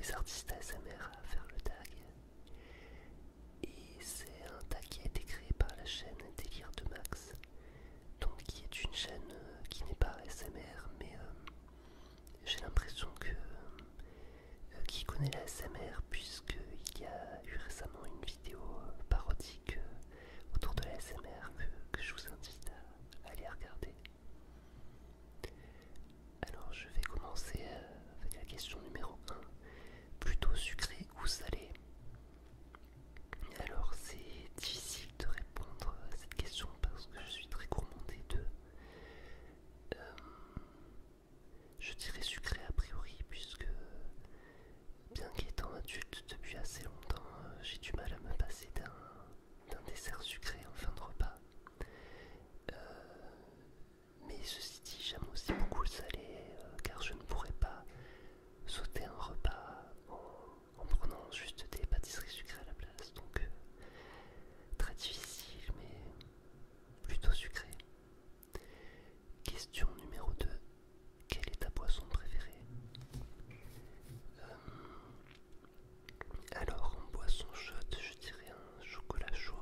les artistes ASMR à faire le tag. Et c'est un tag qui a été créé par la chaîne Délire de Max, donc qui est une chaîne qui n'est pas ASMR, mais j'ai l'impression que qui connaît la ASMR, puisqu'il y a eu récemment une vidéo parodique autour de la ASMR que je vous invite à aller regarder. Alors je vais commencer avec la question numéro 1. Plutôt sucré ou salé? Alors c'est difficile de répondre à cette question parce que je suis très gourmand des deux. Je dirais sucré a priori, puisque bien qu'étant adulte depuis assez longtemps, j'ai du mal à me passer d'un dessert sucré en fin de repas. Mais ceci dit, j'aime aussi beaucoup le salé, car je ne pourrais pas sauter un repas en prenant juste des pâtisseries sucrées à la place. Donc très difficile, mais plutôt sucré. Question numéro 2. Quelle est ta boisson préférée? Alors en boisson chaude, je dirais un chocolat chaud.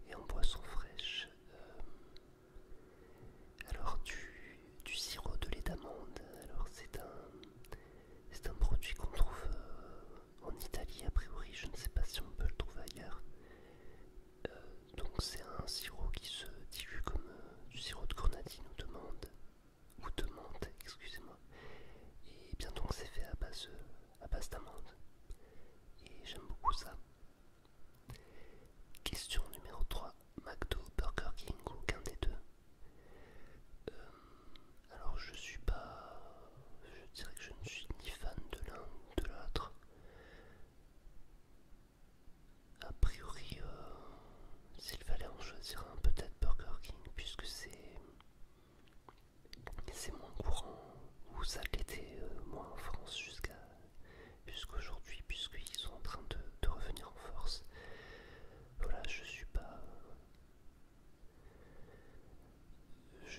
Et en boisson fraîche, alors du sirop de lait d'amande. Alors c'est un produit qu'on trouve en Italie a priori, je ne sais pas si on peut le trouver ailleurs. Donc c'est un sirop qui se dilue comme du sirop de grenadine ou de menthe, excusez-moi. Et bien donc c'est fait à base d'amande. Et j'aime beaucoup ça. Question numéro 3. McDo, Burger King ou aucun des deux? Alors je dirais que je ne suis ni fan de l'un ou de l'autre. A priori, s'il fallait en choisir un, peut-être Burger King, puisque c'est moins courant, ou ça l'était moins en France jusqu'aujourd'hui, puisqu'ils sont en train de revenir en force. Voilà, je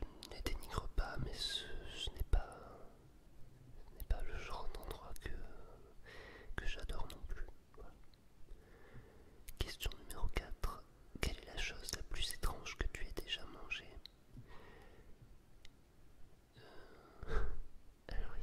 ne les dénigre pas, mais ce n'est pas le genre d'endroit que j'adore non plus. Voilà. Question numéro 4. Quelle est la chose la plus étrange que tu aies déjà mangée? Alors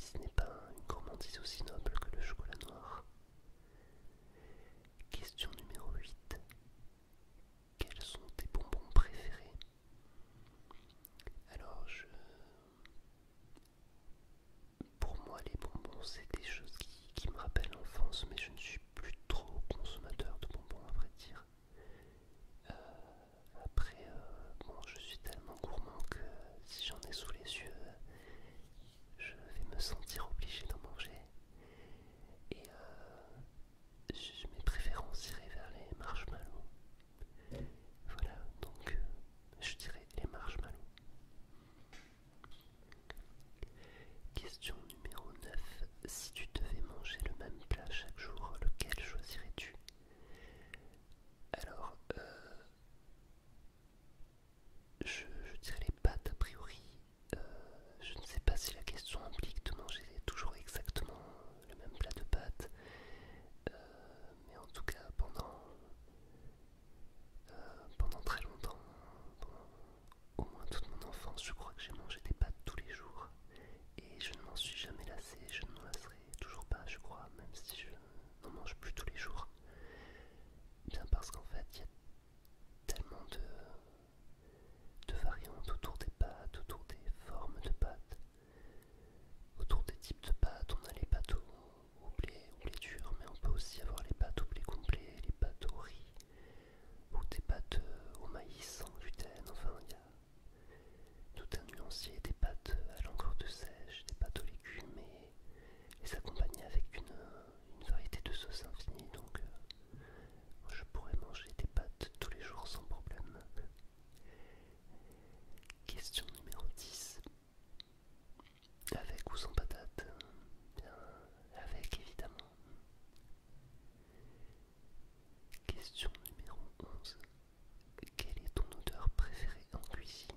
ce n'est pas une gourmandise aussi noble que le chocolat noir. Question numéro 8. Quels sont tes bonbons préférés? Alors, pour moi, les bonbons, c'est des choses qui me rappellent l'enfance, mais je ne suis plus trop consommateur de bonbons, à vrai dire. Après, bon, je suis tellement gourmand que si j'en ai sous les yeux, je vais me sentir obligé d'en manger. Et mes préférences iraient vers les marshmallows. Voilà, donc je dirais les marshmallows. Question numéro 9. Si tu devais manger le même plat chaque jour, lequel choisirais-tu? Alors, je dirais les pâtes a priori. Je ne sais pas si la question implique de manger toujours exactement le même plat de pâtes, mais en tout cas pendant très longtemps, pendant au moins toute mon enfance, je crois que j'ai mangé des pâtes tous les jours et je ne m'en suis jamais lassé, je ne m'en lasserai toujours pas, je crois, même si je n'en mange plus tous les jours. Bien parce qu'en fait, il y a tellement de variantes autour des pâtes, autour des formes de pâtes, autour des types de pâtes. On a les pâtes au blé dur, mais on peut aussi avoir les pâtes au blé complet, les pâtes au riz, ou des pâtes au maïs sans gluten. Enfin, il y a tout un nuancier, des pâtes à l'encre de sèche, des pâtes aux légumes, et les accompagner avec une variété de sauces infinie. Donc, je pourrais manger des pâtes tous les jours sans problème. Question numéro 10. Avec ou sans patate? Bien, avec évidemment. Question numéro 11. Quelle est ton odeur préférée en cuisine?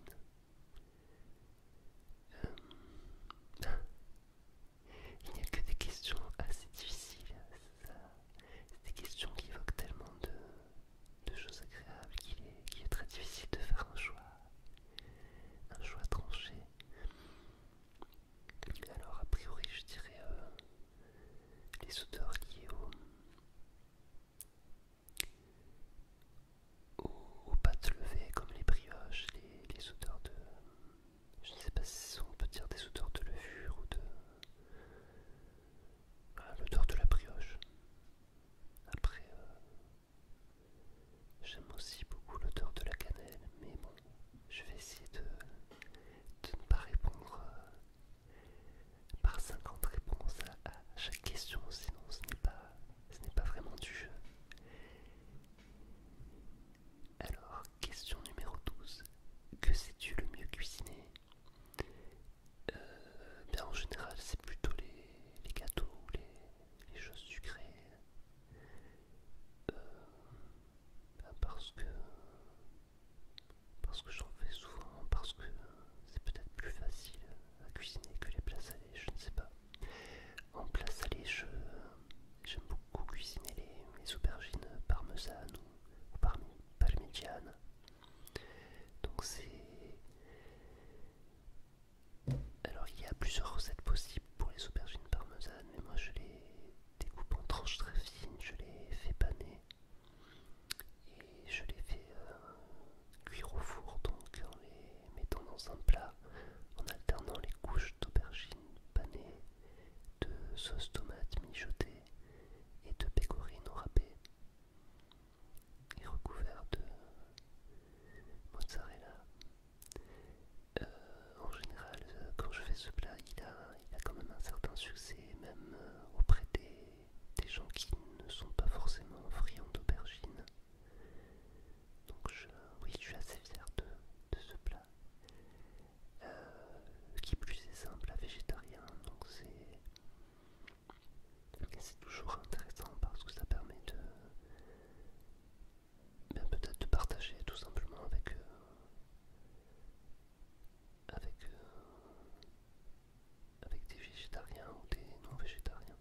Il n'y a que des questions assez difficiles. C'est des questions qui évoquent tellement de choses agréables qu'il est très difficile de faire un choix tranché. Alors a priori je dirais les odeurs liées aux pâtes levées comme les brioches, les odeurs de... Je ne sais pas si on peut dire des odeurs de levure ou de... Voilà, l'odeur de la brioche. Après, j'aime aussi beaucoup l'odeur de la cannelle, mais bon, je vais essayer de ne pas répondre par 50 réponses à chaque question, sinon ce n'est pas vraiment du jeu. Alors, question numéro 12. Que sais-tu le mieux cuisiner? Bien en général, c'est plutôt les gâteaux ou les choses sucrées. Parce que j'en fais souvent, parce que c'est peut-être plus facile à cuisiner que les plats salés, je ne sais pas. En plat salé, j'aime beaucoup cuisiner les aubergines parmesanes ou parmigianes. Donc alors il y a plusieurs recettes possibles pour les aubergines parmesanes, mais moi je les découpe en tranches très fines, je les fais paner et je les fais cuire au four, donc en les mettant dans un plat, en alternant les couches d'aubergines panées, de sauce tomate mijotée et de pecorino râpé et recouvert de mozzarella. En général, quand je fais ce plat, il a quand même un certain succès, même auprès des gens qui ne sont pas forcément friands d'aubergines. Donc oui, je suis assez fier de ce plat. Qui plus est simple à végétarien, donc c'est toujours intéressant parce que ça permet de peut-être de partager tout simplement avec des végétariens ou des non végétariens.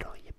Alors il y a